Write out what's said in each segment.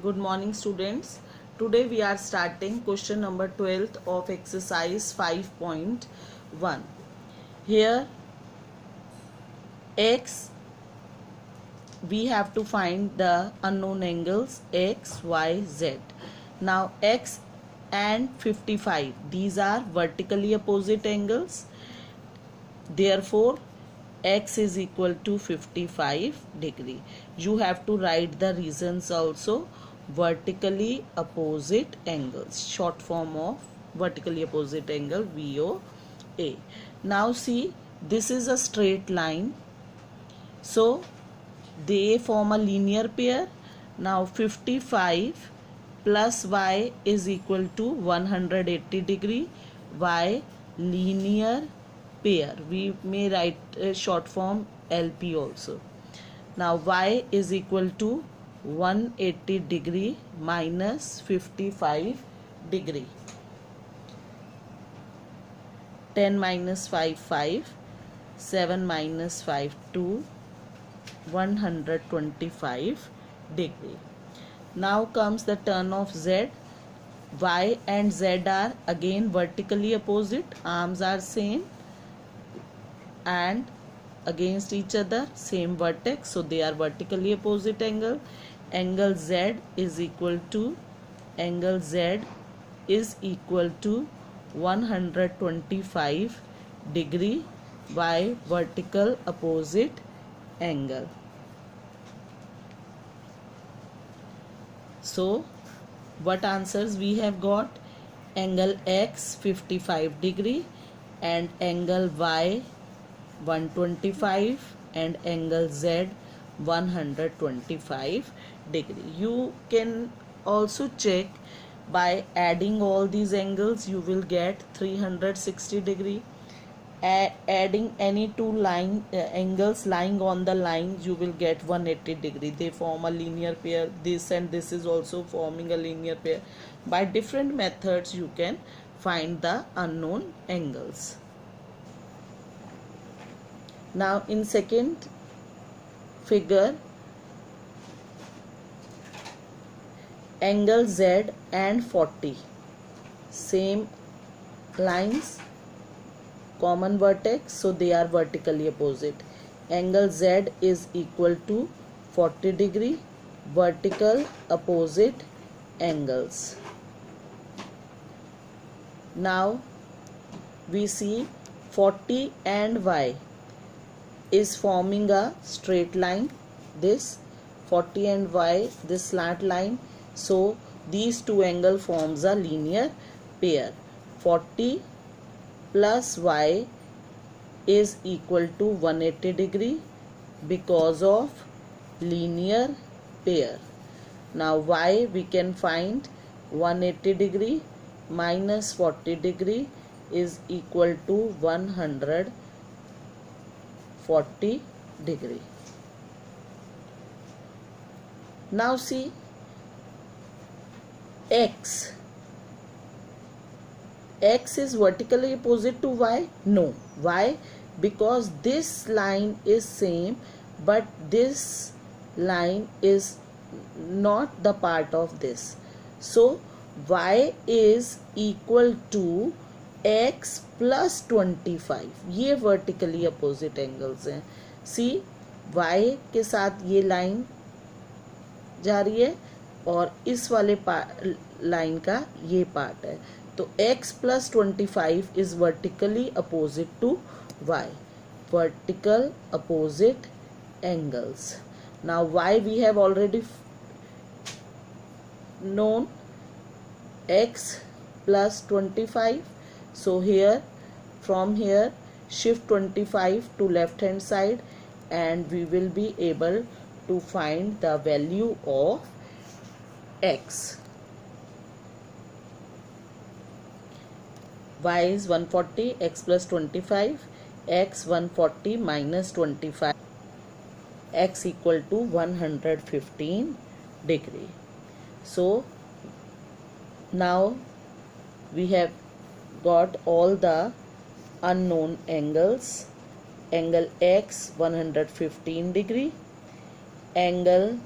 Good morning, students. Today we are starting question number 12th of exercise 5.1. Here x, we have to find the unknown angles x, y, z. Now x and 55, these are vertically opposite angles. Therefore x is equal to 55 degree. You have to write the reasons also. Vertically opposite angles, short form of vertically opposite angle, VOA. Now see, this is a straight line, so they form a linear pair. Now 55 plus y is equal to 180 degree. Y linear pair, we may write short form LP also. Now y is equal to 180 degree minus 55 degree. 10 minus 5 5, 7 minus 5 2, 125 degree. Now comes the turn of z. Y and z are again vertically opposite, arms are same and against each other, same vertex, so they are vertically opposite angle. Angle z is equal to 125 degree by vertical opposite angle. So what answers we have got? Angle x 55 degree and angle y 125 and angle z 125 degree. You can also check by adding all these angles, you will get 360 degree. Adding any two angles lying on the line, you will get 180 degree. They form a linear pair. This and this is also forming a linear pair. By different methods you can find the unknown angles. Now in second figure, angle z and 40, same lines, common vertex, so they are vertically opposite. Angle z is equal to 40 degree, vertical opposite angles. Now we see 40 and y is forming a straight line, this 40 and y, this slant line, so these two angle forms a linear pair. 40 plus y is equal to 180 degree because of linear pair. Now y we can find 180 degree minus 40 degree is equal to 140 degree. Now see x is vertically opposite to y? No. Why? Because this line is same but this line is not the part of this. So y is equal to x plus 25. ये vertically opposite angles हैं. See, y के साथ ये line जा रही है और इस वाले लाइन का ये पार्ट है, तो x plus 25 is vertically opposite to y. Vertical opposite angles. Now y we have already known, x plus 25. So here, from here, shift 25 to left hand side and we will be able to find the value of x. Y is 140, x plus 25, x 140 minus 25, x equal to 115 degree. So now we have got all the unknown angles. Angle x 115 degree, angle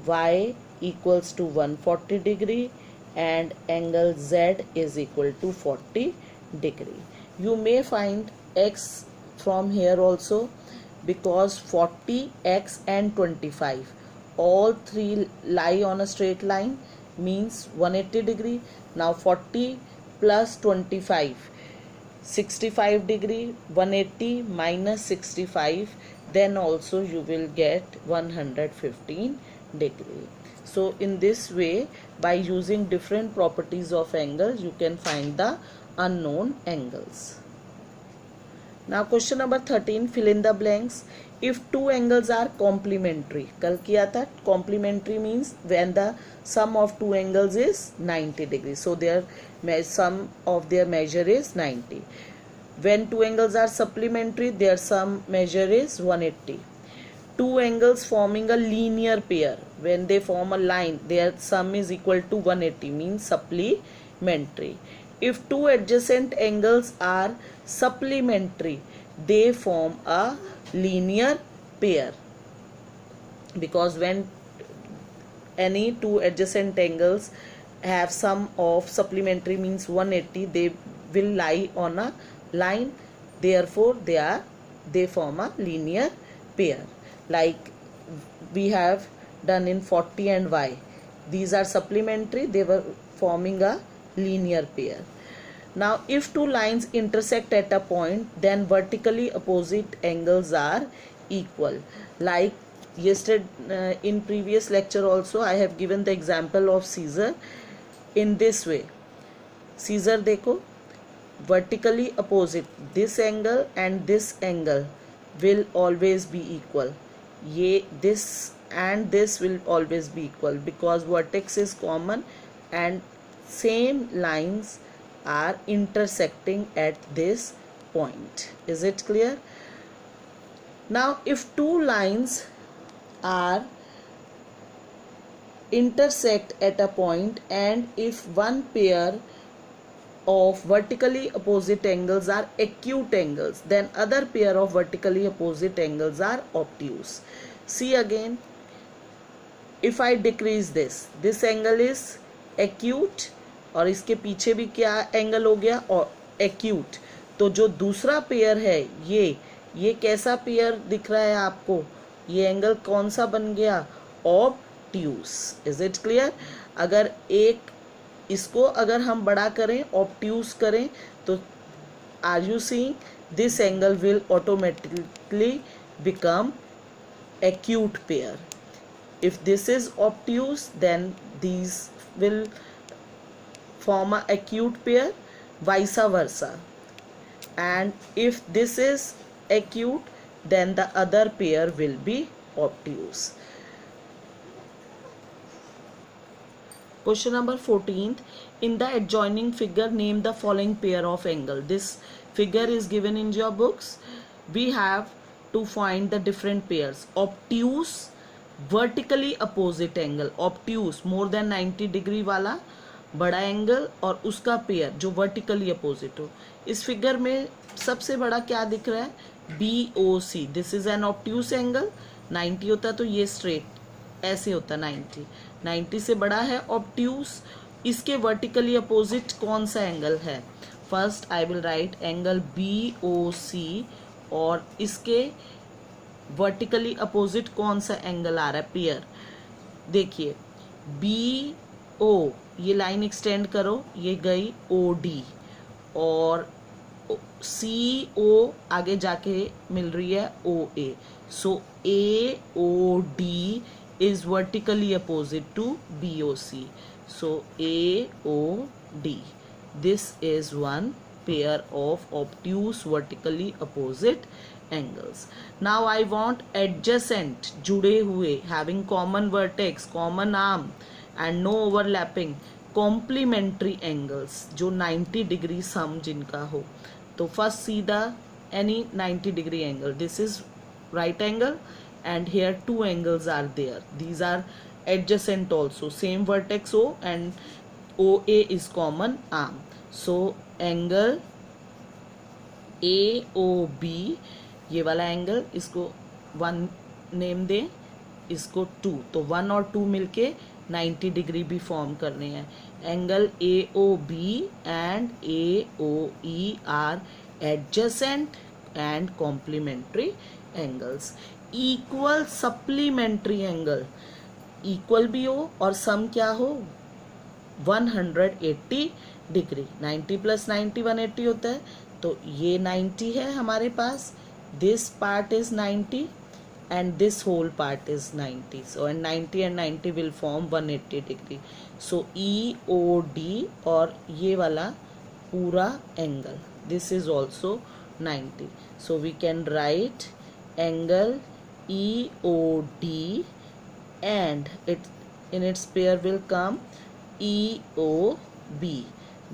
y equals to 140 degree and angle z is equal to 40 degree. You may find x from here also, because 40, x and 25 all three lie on a straight line, means 180 degree. Now 40 plus 25, 65 degree, 180 minus 65, then also you will get 115 degree. So in this way, by using different properties of angles, you can find the unknown angles. Now question number 13, fill in the blanks. If two angles are complementary, कल किया था, complementary means when the sum of two angles is 90 degrees. So their sum of their measure is 90. When two angles are supplementary, their sum measure is 180. Two angles forming a linear pair, when they form a line, their sum is equal to 180, means supplementary. If two adjacent angles are supplementary, they form a linear pair, because when any two adjacent angles have sum of supplementary means 180, they will lie on a line, therefore they form a linear pair. Like we have done in 40 and y, these are supplementary, they were forming a linear pair. Now if two lines intersect at a point, then vertically opposite angles are equal. Like yesterday in previous lecture also I have given the example of scissor in this way. Scissor देखो, vertically opposite, this angle and this angle will always be equal. ये this and this will always be equal, because vertex is common and same lines are intersecting at this point. Is it clear? Now if two lines are intersect at a point, and if one pair of vertically opposite angles are acute angles, then other pair of vertically opposite angles are obtuse. See again, if I decrease this angle is acute, और इसके पीछे भी क्या angle हो गया, और acute. तो जो दूसरा पेयर है ये कैसा पेयर दिख रहा है आपको, ये एंगल कौन सा बन गया, ऑब्ट्यूस. Is it clear? अगर एक इसको अगर हम बड़ा करें, ऑब्ट्यूस करें, तो are you seeing, this angle will automatically become acute pair. If this is obtuse, then these will form a acute pair, vice versa. And if this is acute, then the other pair will be obtuse. Question number 14. In the adjoining figure, name the following pair of angle. This figure is given in your books. We have to find the different pairs. Obtuse, vertically opposite angle. Obtuse, more than 90 degree वाला बड़ा angle, और उसका pair जो vertically opposite हो. इस figure में सबसे बड़ा क्या दिख रहा है, BOC. This is an obtuse angle. 90 होता तो ये स्ट्रेट ऐसे होता, 90 से बड़ा है ऑब्ट्यूस. इसके वर्टिकली अपोजिट कौन सा एंगल है, first I will write angle BOC, और इसके वर्टिकली अपोजिट कौन सा एंगल आ रहा है, पेयर. देखिए BO, ये लाइन एक्सटेंड करो, ये गई OD, और CO आगे जाके मिल रही है OA. So AOD is vertically opposite to BOC. So AOD. This is one pair of obtuse vertically opposite angles. Now I want adjacent, जुड़े हुए, having common vertex, common arm and no overlapping, complementary angles, जो 90 degree sum जिनका हो. तो first see the any 90 degree angle. This is right angle and here two angles are there. These are adjacent also, same vertex O and OA is common arm. So angle AOB, ये वाला angle, इसको one name दें इसको 2, तो 1 और 2 मिलके 90 degree भी form कर रहे हैं. Angle AOB and AOE are adjacent and complementary angles. Equal supplementary angle, equal भी हो और सम क्या हो 180 डिग्री. 90 प्लस 90 180 होता है, तो ये 90 है हमारे पास, this part is 90 and this whole part is 90. So and 90 and 90 will form 180 degree. So EOD और ये वाला पूरा angle, this is also 90. So we can write angle EOD and it in its pair will come EOB.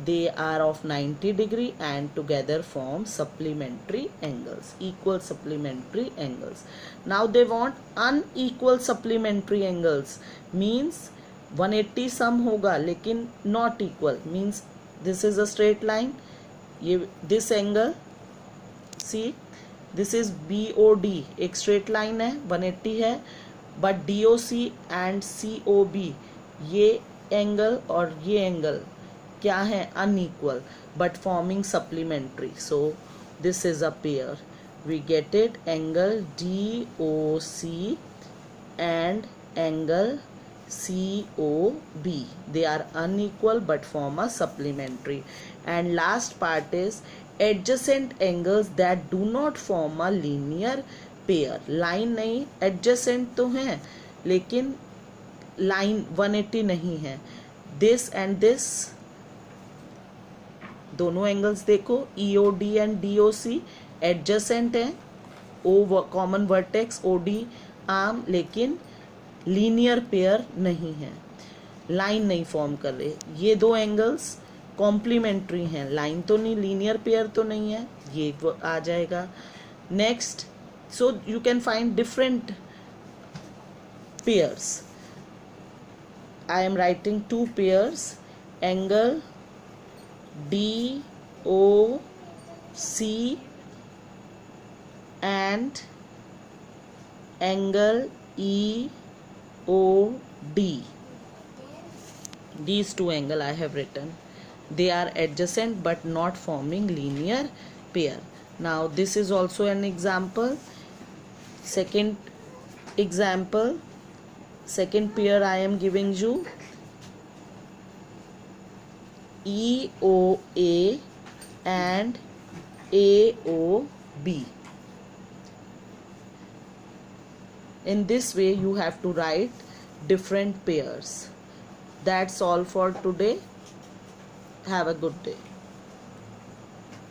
They are of 90 degree and together form supplementary angles, equal supplementary angles. Now they want unequal supplementary angles, means 180 sum होगा लेकिन not equal, means this is a straight line, ये this angle, see this is BOD, एक straight line है 180 है, but DOC and COB ये angle और ये angle क्या है unequal but forming supplementary. So this is a pair. We get it. Angle DOC and angle COB, they are unequal but form a supplementary. And last part is adjacent angles that do not form a linear pair. Line नहीं, adjacent तो हैं लेकिन line 180 नहीं है. This and this दोनों angles देखो, EOD and DOC adjacent है, O common vertex, OD arm, लेकिन लीनियर पेयर नहीं है, लाइन नहीं फॉर्म कर रहे. ये दो एंगल्स कॉम्प्लीमेंट्री हैं, लाइन तो नहीं, लीनियर पेयर तो नहीं है, ये आ जाएगा. Next, so you can find different pairs. I am writing 2 pairs. Angle DOC and angle EOD. These two angles I have written. They are adjacent but not forming linear pair. Now this is also an example. Second example, second pair I am giving you. EOA and AOB. In this way you have to write different pairs. That's all for today. Have a good day.